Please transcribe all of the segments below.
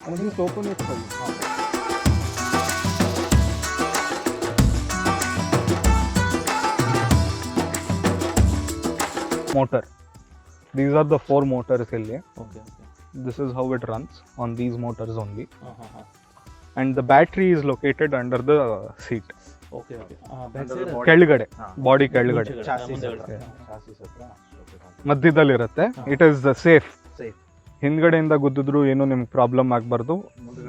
And just open it for you. Motor. These are the 4 motors here. Okay. This is how it runs on these motors only. And the battery is located under the seat. Okay. ಕೆಳಗಡೆ body ಕೆಳಗಡೆ ಮಧ್ಯದಲ್ಲಿರುತ್ತೆ. It is safe. ಹಿಂದ್ಗಡೆಯಿಂದ ಗುದ್ದಿದ್ರು ಏನು ನಿಮ್ಗೆ problem ಆಗಬಾರ್ದು,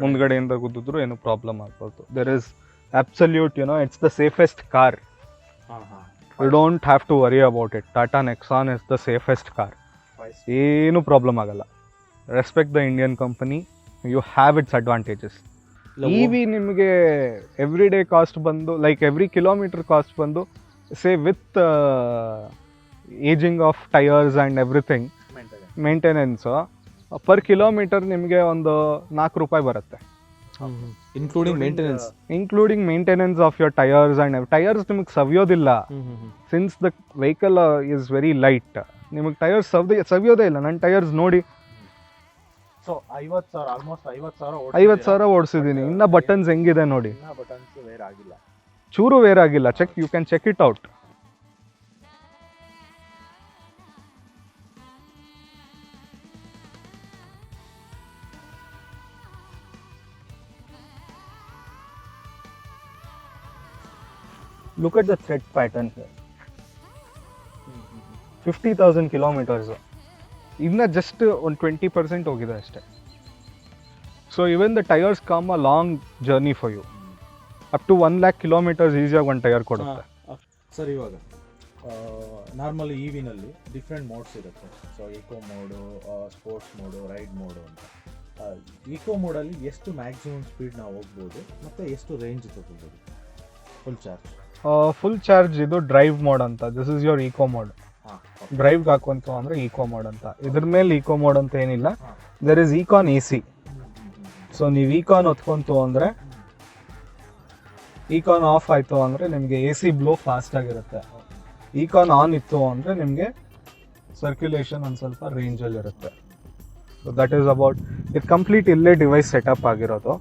ಮುಂದ್ಗಡೆಯಿಂದ ಗುದ್ದಿದ್ರು ಏನು ಪ್ರಾಬ್ಲಮ್ ಆಗಬಾರ್ದು. There is absolute it's the safest car. You don't have to worry about it. Tata Nexon is the safest car. ಏನು ಪ್ರಾಬ್ಲಮ್ ಆಗಲ್ಲ. Respect the Indian company. You have its advantages. EV ನಿಮಗೆ every day cost ಬಂದು like every kilometre cost ಬಂದು say with ageing of tyres and everything maintenance per kilometre ನಿಮಗೆ ಒಂದು ₹4 ಬರುತ್ತೆ. Including maintenance of your tyres and tyres ನಿಮಗೆ ಸವಿಯೋದಿಲ್ಲ. Since the vehicle is very light, ನಿಮಗೆ tyres ಸವಿಯೋದೇ ಇಲ್ಲ. ನನ್ನ ಟೈರ್ಸ್ ನೋಡಿ 50,000 ಓಡಿಸಿದ್ದೀನಿ. ಇನ್ನ ಬಟನ್ಸ್ ಹೆಂಗಿದೆ ನೋಡಿ, ಚೂರು ವೇರ್ ಆಗಿಲ್ಲ. Check, you can check it out. Look at the thread pattern here. 50,000 kilometers. ಇನ್ನ ಜಸ್ಟ್ ಒಂದು 20% ಹೋಗಿದೆ ಅಷ್ಟೇ. So even the tyres come a long journey for you. Up to 1 lakh kilometers ಈಸಿಯಾಗಿ ಒಂದು ಟೈರ್ ಕೊಡುತ್ತೆ. ಸರ್, ಇವಾಗ normal ಇವಿನಲ್ಲಿ different modes ಇರುತ್ತೆ. So eco mode, sports mode, ride mode ಅಂತ. ಇಕೋ ಮೋಡಲ್ಲಿ ಎಷ್ಟು ಮ್ಯಾಕ್ಸಿಮಮ್ ಸ್ಪೀಡ್ ನಾವು ಹೋಗ್ಬೋದು ಮತ್ತು ಎಷ್ಟು ರೇಂಜ್ ತಗೋಬೋದು ಫುಲ್ ಚಾರ್ಜ್? ಫುಲ್ ಚಾರ್ಜ್ ಇದು ಡ್ರೈವ್ ಮೋಡ್ ಅಂತ. This is your eco mode. ಡ್ರೈವ್ಗೆ ಹಾಕುವಂತ ಅಂದ್ರೆ ಇಕೋ ಮೋಡ್ ಅಂತ. ಇದ್ರ ಮೇಲೆ ಇಕೋ ಮೋಡ್ ಅಂತ ಏನಿಲ್ಲ. There is econ AC. So ನೀವು ಇಕಾನ್ ಹೊತ್ಕೊಂತು ಅಂದ್ರೆ, ಇಕಾನ್ ಆಫ್ ಆಯ್ತು ಅಂದ್ರೆ ನಿಮಗೆ AC ಬ್ಲೋ ಫಾಸ್ಟ್ ಆಗಿರುತ್ತೆ. ಇಕಾನ್ ಆನ್ ಇತ್ತು ಅಂದ್ರೆ ನಿಮಗೆ ಸರ್ಕ್ಯುಲೇಷನ್ ಒಂದು ಸ್ವಲ್ಪ ರೇಂಜಲ್ಲಿ ಇರುತ್ತೆ. So that is about it. Complete ಇಲ್ಲೇ ಡಿವೈಸ್ ಸೆಟಪ್ ಆಗಿರೋದು.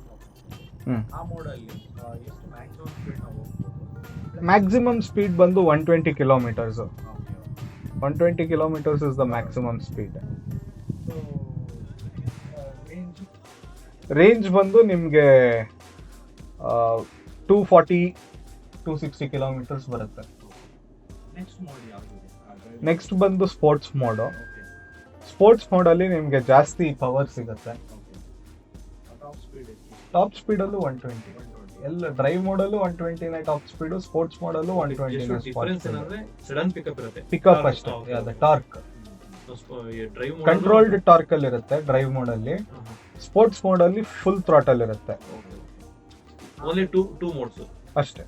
ಮ್ಯಾಕ್ಸಿಮಮ್ ಸ್ಪೀಡ್ ಬಂದು 120 kilometers. 120 kilometers is the maximum speed. Range ಬಂದು ನಿಮಗೆ 240-260 kilometers ಬರುತ್ತೆ. ನೆಕ್ಸ್ಟ್ ಬಂದು ಸ್ಪೋರ್ಟ್ಸ್ ಮೋಡು. ಸ್ಪೋರ್ಟ್ಸ್ ಮೋಡಲ್ಲಿ ನಿಮಗೆ ಜಾಸ್ತಿ ಪವರ್ ಸಿಗುತ್ತೆ. ಟಾಪ್ ಸ್ಪೀಡಲ್ಲೂ 120. ಎಲ್ಲ ಡ್ರೈವ್ ಮೋಡಲ್ಲೂ 120 ಟಾಪ್ ಸ್ಪೀಡು, ಸ್ಪೋರ್ಟ್ಸ್ ಮೋಡಲ್ಲೂ 120 ಪಿಕಪ್ ಅಷ್ಟೇ. ಟಾರ್ಕ್ ಕಂಟ್ರೋಲ್ಡ್ ಟಾರ್ಕ್ ಅಲ್ಲಿ ಇರುತ್ತೆ ಡ್ರೈವ್ ಮೋಡಲ್ಲಿ. ಸ್ಪೋರ್ಟ್ಸ್ ಮೋಡಲ್ಲಿ ಫುಲ್ ಥ್ರಾಟಲ್ ಇರುತ್ತೆ. ಓನ್ಲಿ ಟೂ ಮೋಡ್ಸ್ ಅಷ್ಟೇ,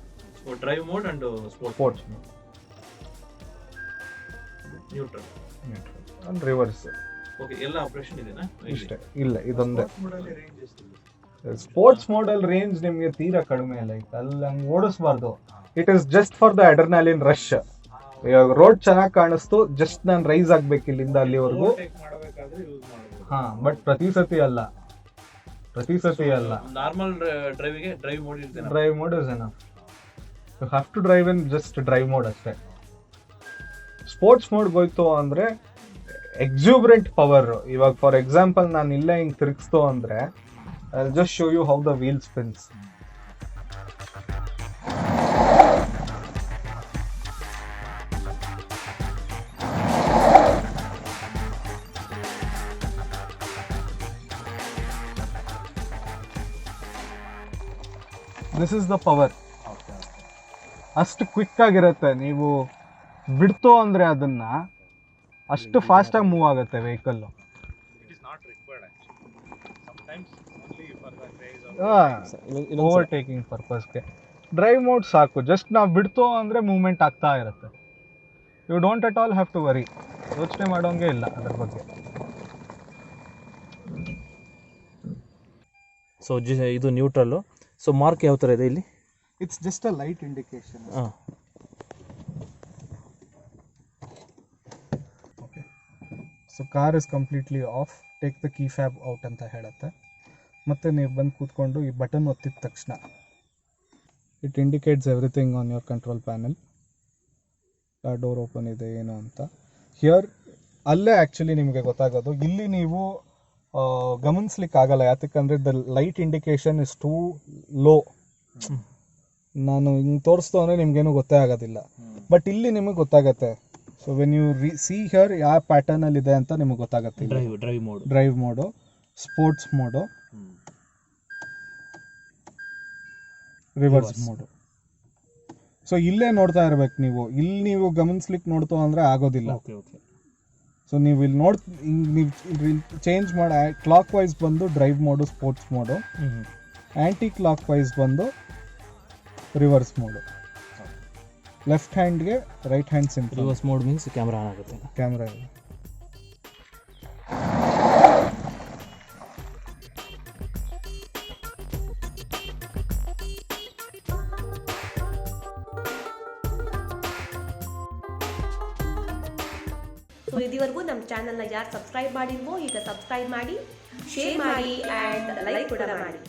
drive mode and sports mode. Neutral and reverse. Okay, ಎಲ್ಲ ಆಪರೇಷನ್ ಇದೆನಾ? ಇಷ್ಟೇ, ಇಲ್ಲ ಇದೊಂದೇ. ಸ್ಪೋರ್ಟ್ಸ್ ಮೋಡಲ್ ರೇಂಜ್ ನಿಮಗೆ ತೀರಾ ಕಡಿಮೆ. ಲೈಕ್ ಅಲ್ಲಿ ಹಂಗೆ ಓಡಿಸ್ಬಾರ್ದು. It is just for the adrenaline rush. ಇವಾಗ ರೋಡ್ ಚೆನ್ನಾಗಿ ಕಾಣಿಸ್ತು, ಜಸ್ಟ್ ನಾನು ರೈಸ್ ಆಗ್ಬೇಕು ಇಲ್ಲಿಂದ ಅಲ್ಲಿವರೆಗೂ. ಬಟ್ ಪ್ರತಿ ಸತಿ ಅಲ್ಲ. ನಾರ್ಮಲ್ ಡ್ರೈವಿಗೆ ಡ್ರೈವ್ ಮೋಡ್ ಇರ್ತೇನೆ. Drive mode is enough. You have to drive in just drive mode ಅಷ್ಟೇ. ಸ್ಪೋರ್ಟ್ಸ್ ಮೋಡ್ಗೆ ಹೋಯ್ತು ಅಂದ್ರೆ ಎಕ್ಸೂಬ್ರೆಂಟ್ ಪವರ್. ಇವಾಗ ಫಾರ್ ಎಕ್ಸಾಂಪಲ್ ನಾನು ಇಲ್ಲೇ ಹಿಂಗೆ ತಿರುಗಿಸ್ತು ಅಂದ್ರೆ I'll just show you how the wheel spins. This is the power. ಅಷ್ಟು ಕ್ವಿಕ್ ಆಗಿರುತ್ತೆ. ನೀವು ಬಿಡ್ತು ಅಂದ್ರೆ ಅದನ್ನ ಅಷ್ಟು ಫಾಸ್ಟ್ ಆಗಿ ಮೂವ್ ಆಗುತ್ತೆ ವೆಹಿಕಲ್. ಓವರ್ಟೇಕಿಂಗ್ ಪರ್ಪಸ್ಗೆ ಡ್ರೈವ್ ಮೋಡ್ ಸಾಕು. ಜಸ್ಟ್ ನಾವು ಬಿಡ್ತು ಅಂದರೆ ಮೂವ್ಮೆಂಟ್ ಆಗ್ತಾ ಇರುತ್ತೆ. You don't at all have to worry. ಯೋಚನೆ ಮಾಡೋಂಗೆ ಇಲ್ಲ ಅದ್ರ ಬಗ್ಗೆ. ಸೊ ಇದು ನ್ಯೂಟ್ರಲ್ಲು. ಸೊ ಮಾರ್ಕ್ ಯಾವ ಥರ ಇದೆ ಇಲ್ಲಿ? It's just a light indication. So car is completely off. Take the key fob out ಅಂತ ಹೇಳುತ್ತೆ. ಮತ್ತು ನೀವು ಬಂದು ಕೂತ್ಕೊಂಡು ಈ ಬಟನ್ ಒತ್ತಿದ ತಕ್ಷಣ it indicates everything on your control panel. Door open ಇದೆ ಏನು ಅಂತ. ಹಿಯರ್ ಅಲ್ಲೇ ಆ್ಯಕ್ಚುಲಿ ನಿಮಗೆ ಗೊತ್ತಾಗೋದು. ಇಲ್ಲಿ ನೀವು ಗಮನಿಸ್ಲಿಕ್ಕಾಗಲ್ಲ, ಯಾತಕ್ಕಂದರೆ the light indication is too low. ನಾನು ಹಿಂಗೆ ತೋರಿಸ್ತು ಅಂದರೆ ನಿಮ್ಗೇನು ಗೊತ್ತೇ ಆಗೋದಿಲ್ಲ, ಬಟ್ ಇಲ್ಲಿ ನಿಮಗೆ ಗೊತ್ತಾಗತ್ತೆ. So when you see here ಯಾವ ಪ್ಯಾಟರ್ನಲ್ಲಿದೆ ಅಂತ ನಿಮಗೆ ಗೊತ್ತಾಗತ್ತೆ. Drive mode, sports mode, reverse mode. ಸೊ ಇಲ್ಲೇ ನೋಡ್ತಾ ಇರ್ಬೇಕು ನೀವು. ಇಲ್ಲಿ ನೀವು ಗಮನಿಸ್ಲಿಕ್ಕೆ ನೋಡ್ತು ಅಂದರೆ ಆಗೋದಿಲ್ಲ. ಸೊ ನೀವು ಇಲ್ಲಿ ನೀವು ಚೇಂಜ್ ಮಾಡಿ ಕ್ಲಾಕ್ ವೈಸ್ ಬಂದು ಡ್ರೈವ್ ಮೋಡು, ಸ್ಪೋರ್ಟ್ಸ್ ಮೋಡು, ಆ್ಯಂಟಿ ಕ್ಲಾಕ್ ವೈಸ್ ಬಂದು ರಿವರ್ಸ್ ಮೋಡು. ಲೆಫ್ಟ್ ಹ್ಯಾಂಡ್ಗೆ right hand simple. Reverse mode means camera on ಆಗುತ್ತೆ. ಕ್ಯಾಮ್ರಾ ಇದೆ. ಸೊ ಇದುವರೆಗೂ ನಮ್ಮ ಚಾನಲ್ನ ಯಾರು ಸಬ್ಸ್ಕ್ರೈಬ್ ಮಾಡಿಲ್ವೋ ಈಗ ಸಬ್ಸ್ಕ್ರೈಬ್ ಮಾಡಿ, ಶೇರ್ ಮಾಡಿ ಆ್ಯಂಡ್ ಲೈಕ್ ಕೂಡ ಮಾಡಿ.